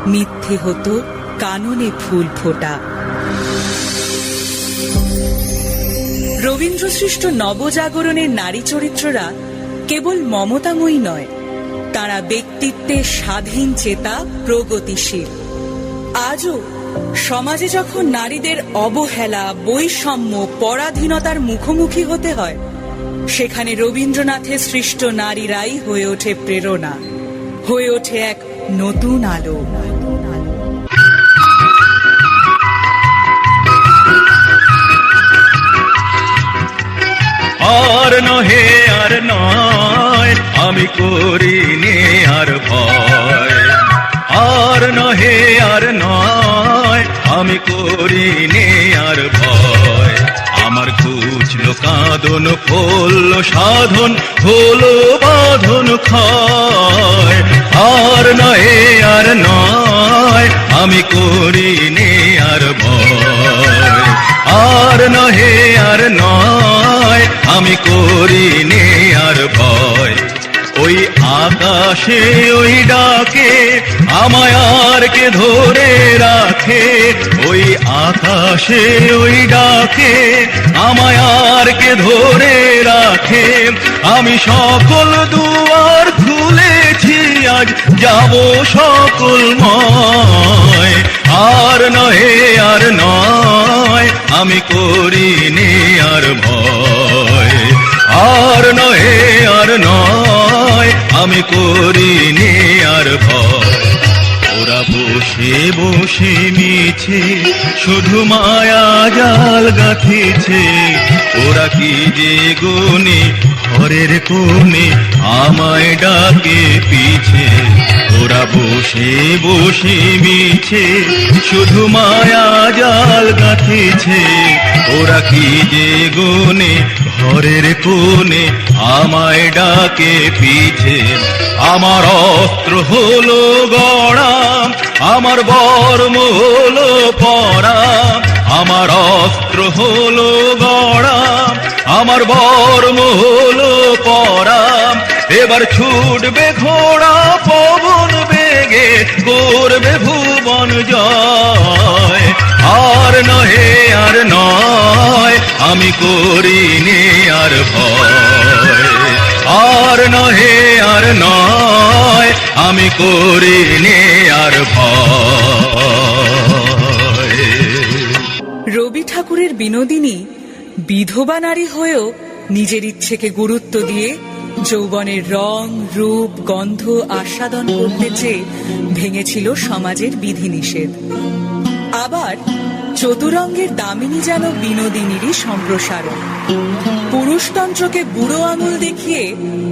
মিথ্যে হতো কাননে ফুল ফোটা। রবীন্দ্রসৃষ্ট নবজাগরণের নারী চরিত্ররা কেবল মমতাময়ী নয়, তারা ব্যক্তিত্বে স্বাধীন চেতা, প্রগতিশীল। আজও সমাজে যখন নারীদের অবহেলা, বৈষম্য, পরাধীনতার মুখোমুখি হতে হয়, সেখানে রবীন্দ্রনাথের সৃষ্ট নারীরাই হয়ে ওঠে প্রেরণা, হয়ে ওঠে এক নতুন আলো। আর নহে আর নয়, আমি করিনি আর ভয়। আর নহে আর নয়, আমি করিনি আর ভয়। আমার ঘুচলো কাঁদন, ফললো সাধন, হলো বাঁধন ক্ষয়। আর নহে আর নয়, আমি করিনি আর ভয়। আর নহে আর নয়, আমি করিনি আর ভয়। ওই আকাশে ওই ডাকে আমায় আর কে ধরে রাখে। ওই আকাশে ওই ডাকে আমায় আর কে ধরে রাখে। আমি সকল দুয়ার খুলেছি, আজ যাব সকলময়। আর নহে আর নয়, আমি করিনি আর ভয়। আর নহে আর নয়, আমি করিনি আর ভয়। ওরা বসে বসে মিছে শুধু মায়া জাল গাঁথিছে। ওরা কি যে গুণে ঘরের কোণে আমায় ডাকে পিছে। ওরা বসে বসে মিছে শুধু মায়া জাল গাঁথিছে। ওরা কি যে গুণে ঘরের কোণে আমায় ডাকে পিছে। আমার অস্ত্র হলো গড়া, আমার বর্ম হলো পরা। আমার অস্ত্র হলো গড়া, আমার বর্ম হলো পরা। এবার ছুটবে ঘোড়া পবন বেগে, করবে ভুবন জয়। আর নহে আর নয়, আমি করিনি আর ভয়। আর নহে আর নয়, আমি করিনি আর ভয়। রবি ঠাকুরের বিনোদিনী বিধবা নারী হয়েও নিজের ইচ্ছেকে গুরুত্ব দিয়ে যৌবনের রং, রূপ, গন্ধ আস্বাদন করতে চেয়ে ভেঙেছিল সমাজের বিধিনিষেধ। আবার চতুরঙ্গের দামিনী যেন বিনোদিনীরই সম্প্রসারণ। পুরুষতন্ত্রকে বুড়ো আঙুল দেখিয়ে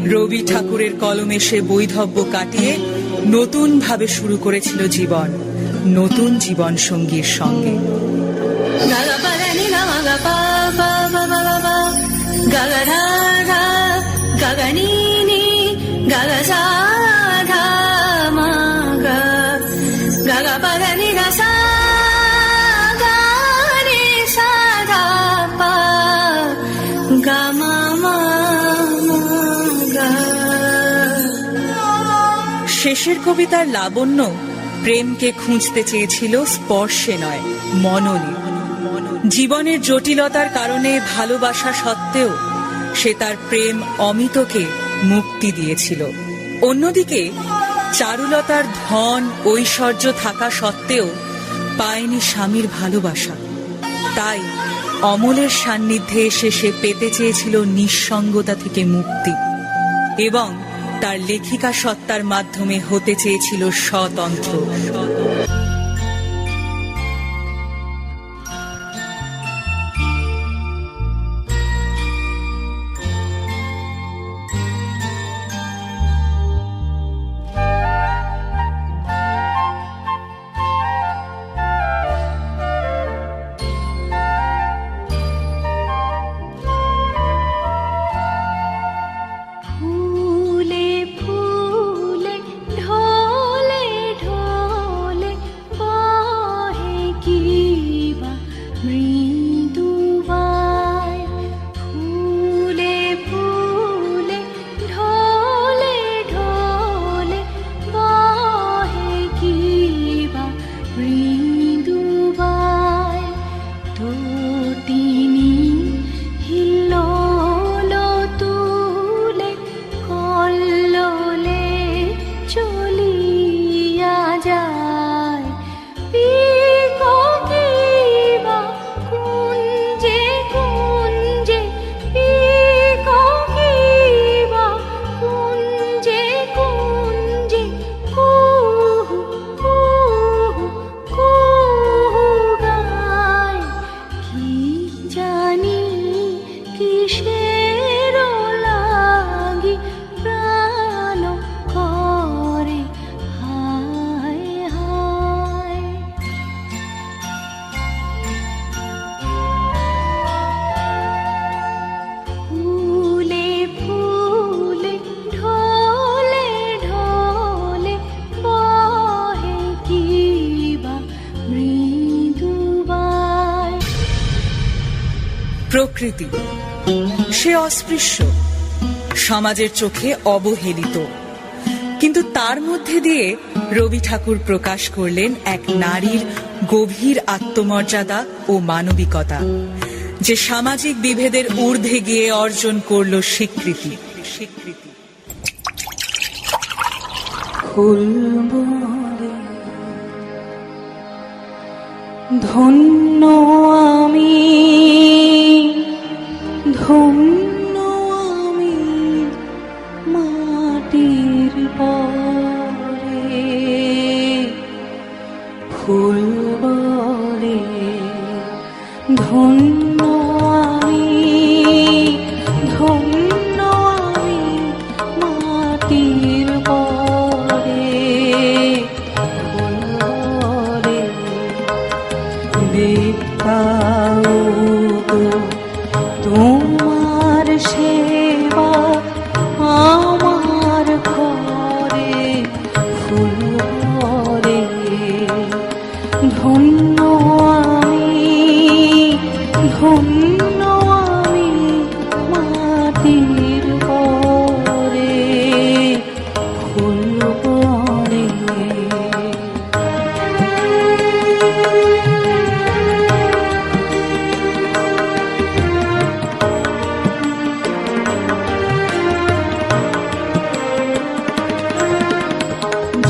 রবি ঠাকুরের কলমে সে বৈধব্য কাটিয়ে নতুন ভাবে শুরু করেছিল জীবন, নতুন জীবন সঙ্গীর সঙ্গে। শেষের কবিতার লাবণ্য প্রেমকে খুঁজতে চেয়েছিল স্পর্শে নয়, মননে। জীবনের জটিলতার কারণে ভালোবাসা সত্ত্বেও সে তার প্রেম অমিতকে মুক্তি দিয়েছিল। অন্যদিকে চারুলতার ধন ঐশ্বর্য থাকা সত্ত্বেও পায়নি স্বামীর ভালোবাসা। তাই অমলের সান্নিধ্যে এসে সে পেতে চেয়েছিল নিঃসঙ্গতা থেকে মুক্তি এবং তার লেখিকা সত্তার মাধ্যমে হতে চেয়েছিল স্বতন্ত্র। ফুলে ফুলে ঢলে ঢলে প্রকৃতি। সে অস্পৃশ্য, সমাজের চোখে অবহেলিত, কিন্তু তার মধ্যে দিয়ে রবি ঠাকুর প্রকাশ করলেন এক নারীর গভীর আত্মমর্যাদা ও মানবিকতা, যে সামাজিক বিভেদের ঊর্ধ্বে গিয়ে অর্জন করল স্বীকৃতি। ফুল বলে ধন্য আমি, ধন্য আমি মাটির পরে। ফুল বলে ধন্য আমি, ধন্য আমি মাটির পরে। ফুল বলে দেবতাও গো তোমার সেবা আমার ঘরে। ফুল বলে ধন্য আমি, ধন্য আমি মাটির পরে। ফুল বলে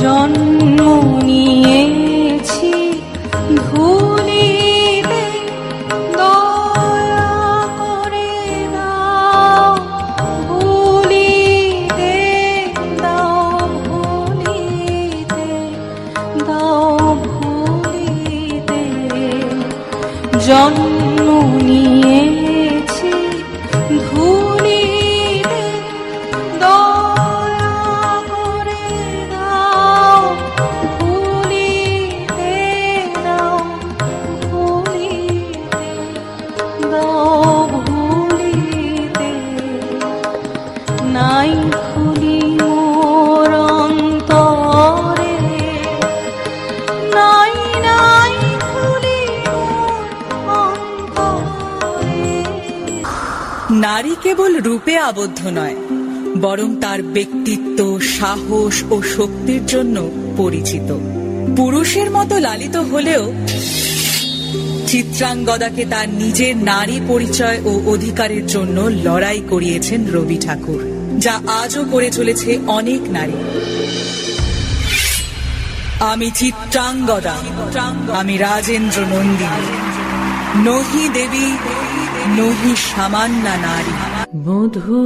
জন্ম নিয়েছি ধুলিতে, দয়া করে দাও ভুলিতে, দাও ভুলিতে, দাও ভুলিতে। জন্ম নিয়েছি ধুলিতে, দয়া করে দাও ভুলিতে, দাও ভুলিতে, দাও ভুলিতে। নাই খুলি মোর অন্তরে, নাই নাই খুলি মোর অন্তরে। নারী কেবল রূপে আবদ্ধ নয়, বরং তার ব্যক্তিত্ব, সাহস ও শক্তির জন্য পরিচিত। পুরুষের মতো লালিত হলেও চিত্রাঙ্গদাকে তার নিজের নারী পরিচয় ও অধিকারের জন্য লড়াই করিয়েছেন রবি ঠাকুর, যা আজও করে চলেছে অনেক নারী। আমি চিত্রাঙ্গদা, আমি রাজেন্দ্র নন্দিনী, নহি দেবী নহি সামান্যা নারী। মধু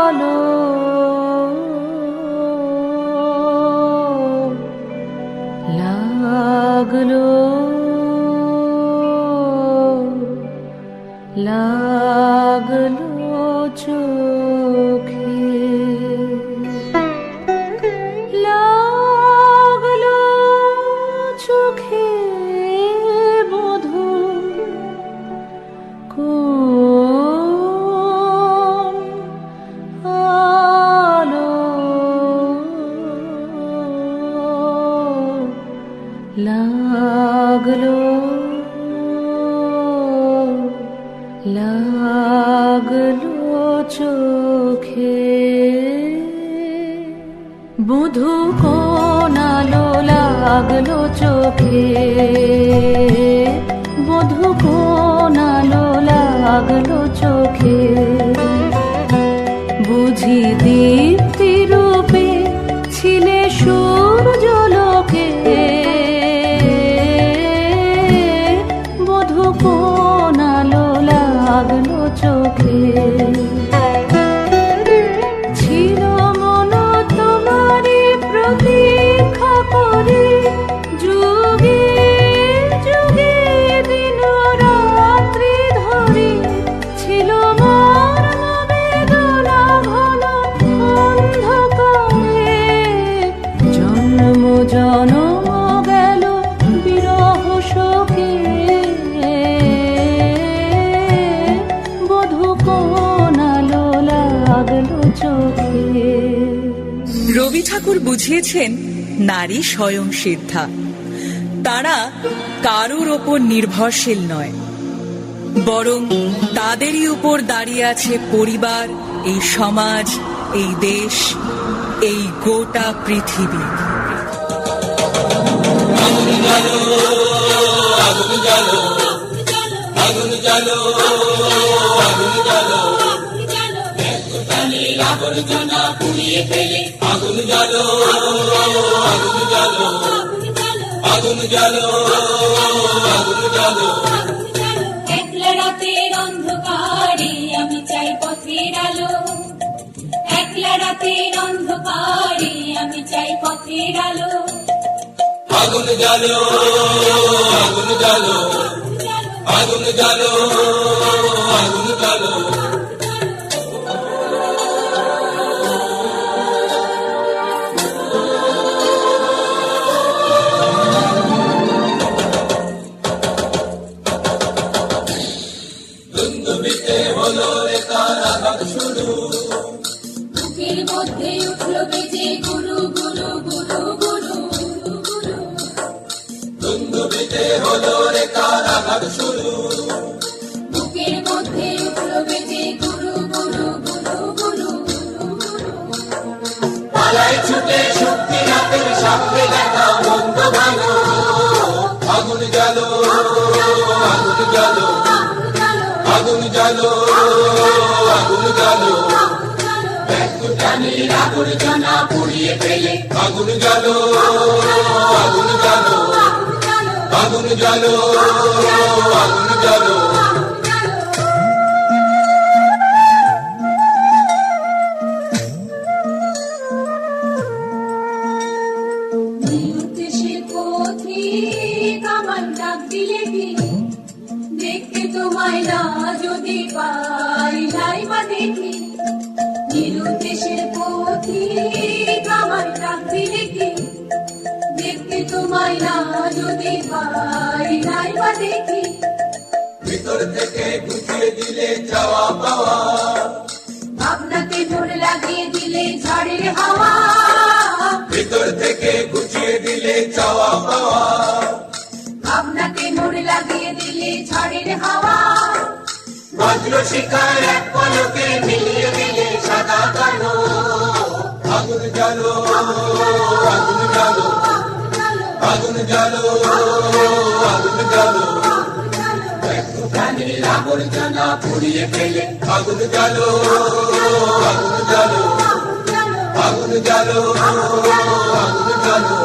আলো লাগলো, লাগলো চোখে, লাগলো চোখে মধু কোন আলো লাগলো, লাগলো চোখে। বধূ কোন আলো লাগলো চোখে, বধূ কোন আলো লাগলো চোখে। বুঝি দীপ্তি রূপে ছিলে সূর্যলোকে, বধূ কোন আলো লাগলো চোখে। ছিল মন তোমারি প্রতীক্ষা করে, যুগে যুগে দিন রাত্রি ধরে। ছিল মোর বেদনা ঘন অন্ধকারে, জন্ম জনম গেল বিরহ শোকে। বধূ কোন আলো লাগলো চোখে। রবি ঠাকুর বুঝিয়েছেন নারী স্বয়ং সিদ্ধা। তারা কারুর ওপর নির্ভরশীল নয়, বরং তাদেরই উপর দাঁড়িয়ে আছে পরিবার, এই সমাজ, এই দেশ, এই গোটা পৃথিবী। একলা রাতের অন্ধকারে আমি চাই পথের আলো, একলা রাতের অন্ধকারে আমি চাই পথের আলো। আগুন জ্বালো, আগুন জ্বালো, আগুন জ্বালো, আগুন জ্বালো। দুন্দুবিতে হলো রে কারাগার শুরু, বুকের মধ্যে উঠলো বেজে গুরু গুরু গুরু গুরু গুরু। দুন্দুবিতে হলো রে কারাগার শুরু, বুকের মধ্যে উঠলো বেজে গুরু গুরু গুরু গুরু গুরু। পালাই ছুটে শক্তি রাতের সামনে দেখা মন্দ ভালো। আগুন জ্বালো, আগুন জ্বালো, আগুন জ্বালো, আগুন জ্বালো। ব্যর্থটানির আবর্জনা পুড়িয়ে ফেলে আগুন জ্বালো, আগুন জ্বালো, আগুন জ্বালো, আগুন জ্বালো। নিরুদ্দেশে পথিক আমার ডাক দিলে কি, দেখতে তোমায় না যদি পাই নাই বা দেখি। নিরুদ্দেশের পথিক আমার ডাক দিলে কি, দেখতে তোমায় না যদি পাই নাই বা দেখি। ভিতর থেকে গুছিয়ে দিলে চাওয়া পাওয়া, ভাবনাতে জোর লাগিয়ে দিলে ঝড়ের হাওয়া। ভিতর থেকে গুছিয়ে দিলে চাওয়া পাওয়া। ভাবনাতে মোড় লাগিয়ে দিলে ঝড়ের হাওয়া। বজ্র শিখার এক পলকে মিলিয়ে দিলে সাদা কালো। আগুন জ্বালো, আগুন জ্বালো, আগুন জ্বালো, আগুন জ্বালো। প্রাণীর আবর্জনা পুড়িয়ে ফেলে আগুন জ্বালো, আগুন জ্বালো, আগুন জ্বালো, আগুন জ্বালো।